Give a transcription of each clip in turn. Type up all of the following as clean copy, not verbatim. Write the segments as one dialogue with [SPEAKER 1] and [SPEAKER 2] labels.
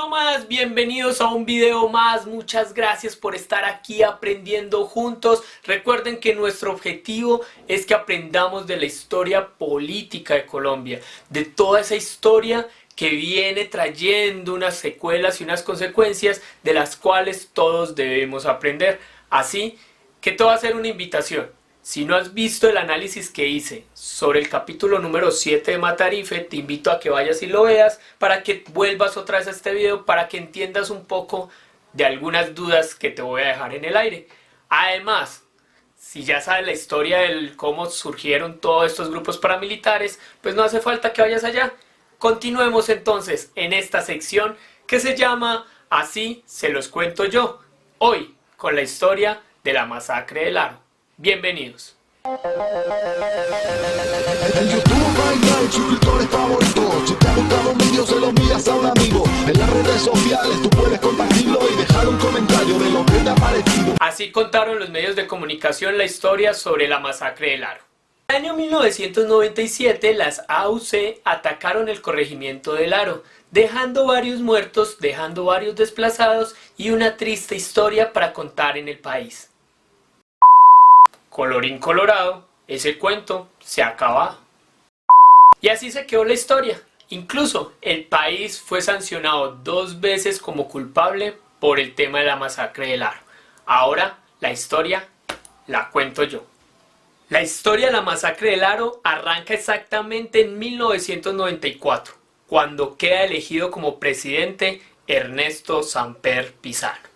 [SPEAKER 1] nomás, bienvenidos a un video más. Muchas gracias por estar aquí aprendiendo juntos. Recuerden que nuestro objetivo es que aprendamos de la historia política de Colombia, de toda esa historia que viene trayendo unas secuelas y unas consecuencias de las cuales todos debemos aprender. Así que te voy a hacer una invitación. Si no has visto el análisis que hice sobre el capítulo número 7 de Matarife, te invito a que vayas y lo veas para que vuelvas otra vez a este video, para que entiendas un poco de algunas dudas que te voy a dejar en el aire. Además, si ya sabes la historia de cómo surgieron todos estos grupos paramilitares, pues no hace falta que vayas allá. Continuemos entonces en esta sección que se llama Así se los cuento yo, hoy con la historia de la masacre del Aro. Bienvenidos.
[SPEAKER 2] En YouTube hay suscriptores favoritos. Si te ha gustado un vídeo se lo envías a un amigo. En las redes sociales tú puedes compartirlo y dejar un comentario de lo que te ha parecido.
[SPEAKER 1] Así contaron los medios de comunicación la historia sobre la masacre del Aro. En el año 1997 las AUC atacaron el corregimiento del Aro, dejando varios muertos, dejando varios desplazados y una triste historia para contar en el país. Colorín colorado, ese cuento se ha acabado. Y así se quedó la historia. Incluso el país fue sancionado 2 veces como culpable por el tema de la masacre del Aro. Ahora la historia la cuento yo. La historia de la masacre del Aro arranca exactamente en 1994, cuando queda elegido como presidente Ernesto Samper Pizano.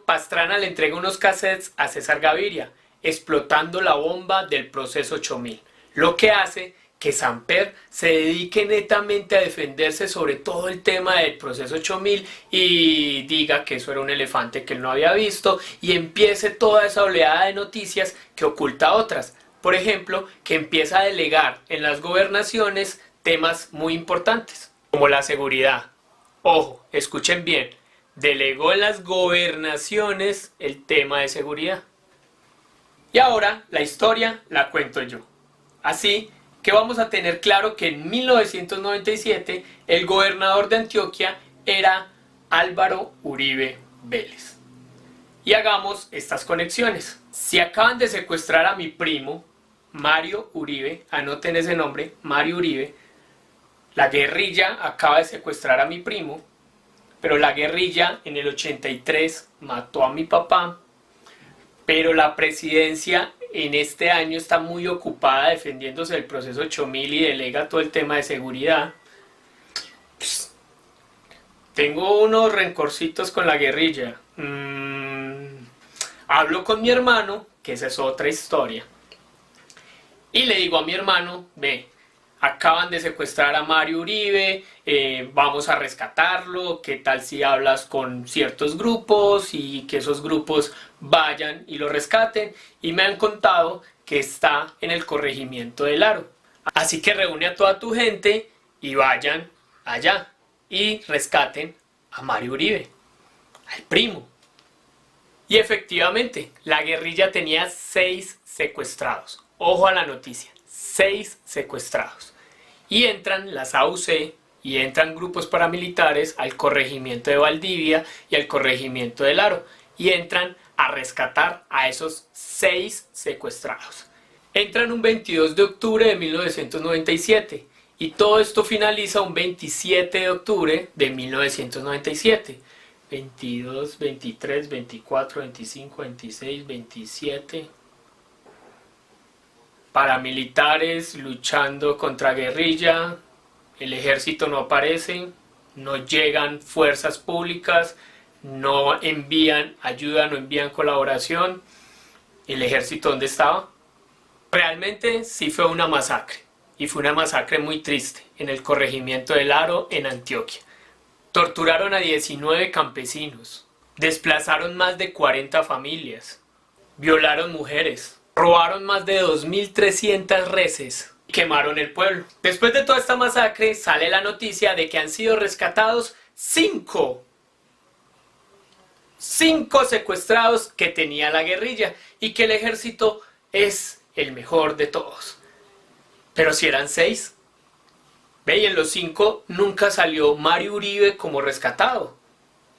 [SPEAKER 1] Pastrana le entrega unos cassettes a César Gaviria, explotando la bomba del proceso 8000, lo que hace que Samper se dedique netamente a defenderse sobre todo el tema del proceso 8000 y diga que eso era un elefante que él no había visto y empiece toda esa oleada de noticias que oculta otras. Por ejemplo, que empieza a delegar en las gobernaciones temas muy importantes, como la seguridad. Ojo, escuchen bien, delegó en las gobernaciones el tema de seguridad. Y ahora la historia la cuento yo. Así que vamos a tener claro que en 1997 el gobernador de Antioquia era Álvaro Uribe Vélez. Y hagamos estas conexiones. Si acaban de secuestrar a mi primo, Mario Uribe, anoten ese nombre, Mario Uribe, la guerrilla acaba de secuestrar a mi primo, pero la guerrilla en el 83 mató a mi papá, pero la presidencia en este año está muy ocupada defendiéndose del proceso 8000 y delega todo el tema de seguridad. Tengo unos rencorcitos con la guerrilla. Hablo con mi hermano, que esa es otra historia. Y le digo a mi hermano, ve, acaban de secuestrar a Mario Uribe, vamos a rescatarlo, ¿qué tal si hablas con ciertos grupos y que esos grupos vayan y lo rescaten? Y me han contado que está en el corregimiento del Aro. Así que reúne a toda tu gente y vayan allá y rescaten a Mario Uribe, al primo. Y efectivamente, la guerrilla tenía 6 secuestrados. Ojo a la noticia, 6 secuestrados. Y entran las AUC y entran grupos paramilitares al corregimiento de Valdivia y al corregimiento del Aro. Y entran a rescatar a esos 6 secuestrados. Entran un 22 de octubre de 1997 y todo esto finaliza un 27 de octubre de 1997. 22, 23, 24, 25, 26, 27... paramilitares luchando contra guerrilla, el ejército no aparece, no llegan fuerzas públicas, no envían ayuda, no envían colaboración. ¿El ejército dónde estaba? Realmente sí fue una masacre, y fue una masacre muy triste en el corregimiento del Aro en Antioquia. Torturaron a 19 campesinos, desplazaron más de 40 familias, violaron mujeres, robaron más de 2.300 reses y quemaron el pueblo. Después de toda esta masacre sale la noticia de que han sido rescatados 5 secuestrados que tenía la guerrilla y que el ejército es el mejor de todos. Pero si eran 6, ve, y en los 5 nunca salió Mario Uribe como rescatado.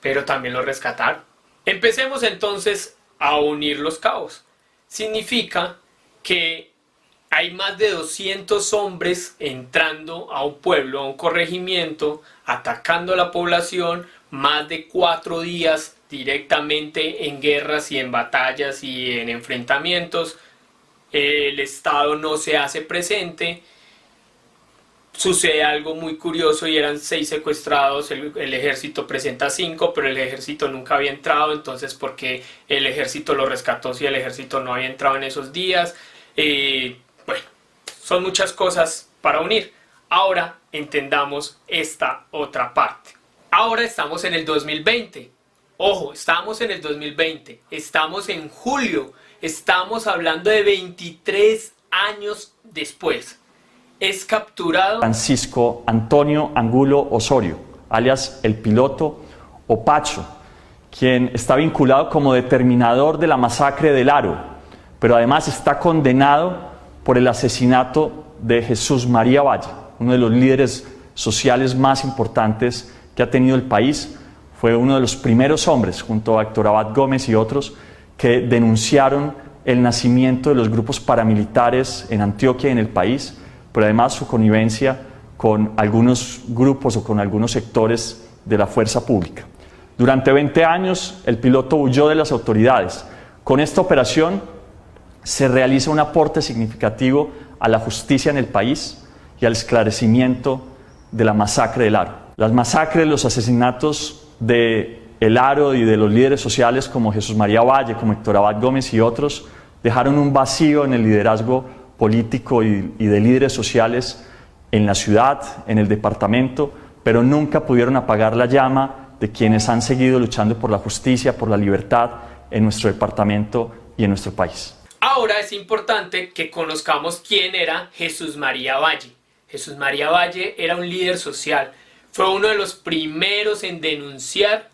[SPEAKER 1] pero también lo rescataron. Empecemos entonces a unir los cabos. Significa que hay más de 200 hombres entrando a un pueblo, a un corregimiento, atacando a la población, más de 4 días directamente en guerras y en batallas y en enfrentamientos. El Estado no se hace presente. Sucede algo muy curioso y eran 6 secuestrados, el ejército presenta 5, pero el ejército nunca había entrado, entonces ¿por qué el ejército lo rescató si el ejército no había entrado en esos días? Bueno, son muchas cosas para unir. Ahora entendamos esta otra parte. Ahora estamos en el 2020. Ojo, estamos en el 2020, estamos en julio, estamos hablando de 23 años después. Es capturado
[SPEAKER 3] Francisco Antonio Angulo Osorio, alias El Piloto o Pacho, quien está vinculado como determinador de la masacre del Aro, pero además está condenado por el asesinato de Jesús María Valle, uno de los líderes sociales más importantes que ha tenido el país. Fue uno de los primeros hombres, junto a Héctor Abad Gómez y otros, que denunciaron el nacimiento de los grupos paramilitares en Antioquia y en el país, pero además su connivencia con algunos grupos o con algunos sectores de la fuerza pública. Durante 20 años, el piloto huyó de las autoridades. Con esta operación se realiza un aporte significativo a la justicia en el país y al esclarecimiento de la masacre del Aro. Las masacres, los asesinatos de El Aro y de los líderes sociales como Jesús María Valle, como Héctor Abad Gómez y otros, dejaron un vacío en el liderazgo político y de líderes sociales en la ciudad, en el departamento, pero nunca pudieron apagar la llama de quienes han seguido luchando por la justicia, por la libertad en nuestro departamento y en nuestro país.
[SPEAKER 1] Ahora es importante que conozcamos quién era Jesús María Valle. Jesús María Valle era un líder social, fue uno de los primeros en denunciar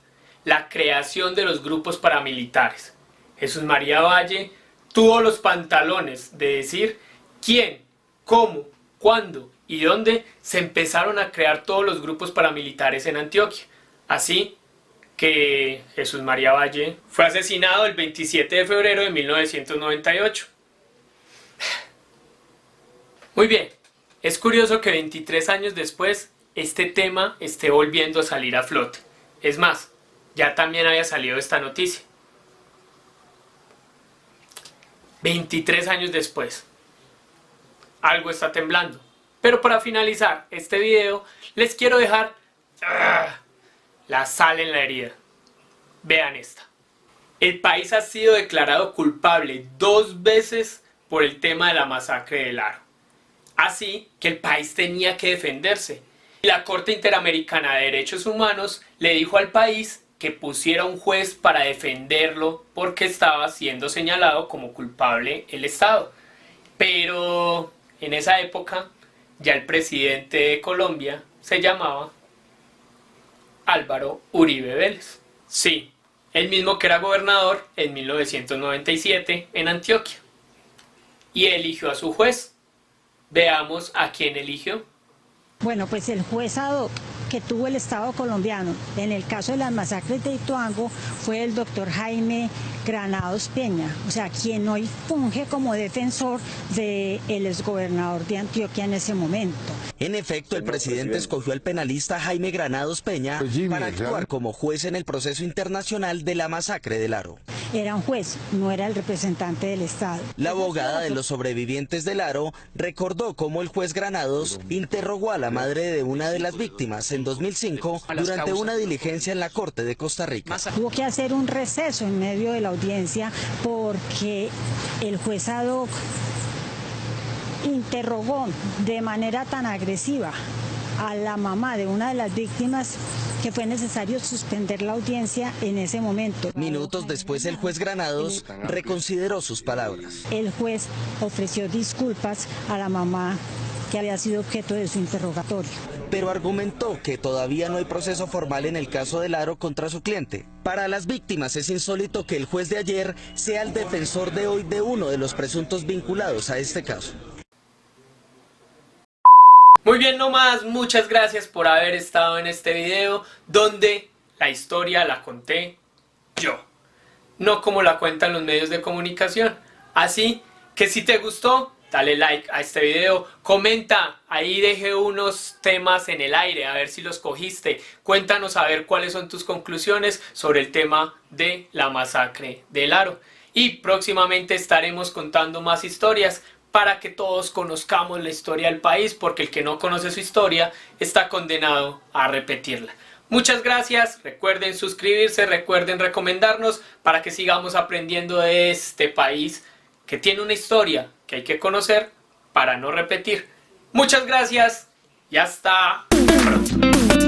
[SPEAKER 1] la creación de los grupos paramilitares. Jesús María Valle tuvo los pantalones de decir quién, cómo, cuándo y dónde se empezaron a crear todos los grupos paramilitares en Antioquia. Así que Jesús María Valle fue asesinado el 27 de febrero de 1998. Muy bien, es curioso que 23 años después este tema esté volviendo a salir a flote. Es más, ya también había salido esta noticia. 23 años después. Algo está temblando. Pero para finalizar este video, les quiero dejar la sal en la herida. Vean esta. El país ha sido declarado culpable 2 veces por el tema de la masacre del Aro. Así que el país tenía que defenderse. Y la Corte Interamericana de Derechos Humanos le dijo al país que pusiera un juez para defenderlo porque estaba siendo señalado como culpable el Estado. Pero en esa época ya el presidente de Colombia se llamaba Álvaro Uribe Vélez. Sí, el mismo que era gobernador en 1997 en Antioquia. Y eligió a su juez. Veamos a quién eligió.
[SPEAKER 4] Bueno, pues el juez ad hoc que tuvo el Estado colombiano en el caso de las masacres de Ituango fue el doctor Jaime Granados Peña, o sea, quien hoy funge como defensor del exgobernador de Antioquia en ese momento.
[SPEAKER 5] En efecto, el presidente escogió al penalista Jaime Granados Peña para actuar como juez en el proceso internacional de la masacre del Aro.
[SPEAKER 4] Era un juez, no era el representante del Estado.
[SPEAKER 5] La abogada de los sobrevivientes del Aro recordó cómo el juez Granados interrogó a la madre de una de las víctimas en 2005 durante una diligencia en la Corte de Costa Rica.
[SPEAKER 4] Tuvo que hacer un receso en medio de la audiencia porque el juez ad hoc interrogó de manera tan agresiva a la mamá de una de las víctimas que fue necesario suspender la audiencia en ese momento.
[SPEAKER 5] Minutos después, el juez Granados reconsideró sus palabras.
[SPEAKER 4] El juez ofreció disculpas a la mamá que había sido objeto de su interrogatorio.
[SPEAKER 5] Pero argumentó que todavía no hay proceso formal en el caso del Aro contra su cliente. Para las víctimas es insólito que el juez de ayer sea el defensor de hoy de uno de los presuntos vinculados a este caso.
[SPEAKER 1] Muy bien, no más, muchas gracias por haber estado en este video donde la historia la conté yo, no como la cuentan los medios de comunicación. Así que si te gustó, dale like a este video, comenta, ahí dejé unos temas en el aire, a ver si los cogiste. Cuéntanos a ver cuáles son tus conclusiones sobre el tema de la masacre del Aro. Y próximamente estaremos contando más historias para que todos conozcamos la historia del país, porque el que no conoce su historia está condenado a repetirla. Muchas gracias, recuerden suscribirse, recuerden recomendarnos para que sigamos aprendiendo de este país que tiene una historia que hay que conocer para no repetir. Muchas gracias y hasta pronto.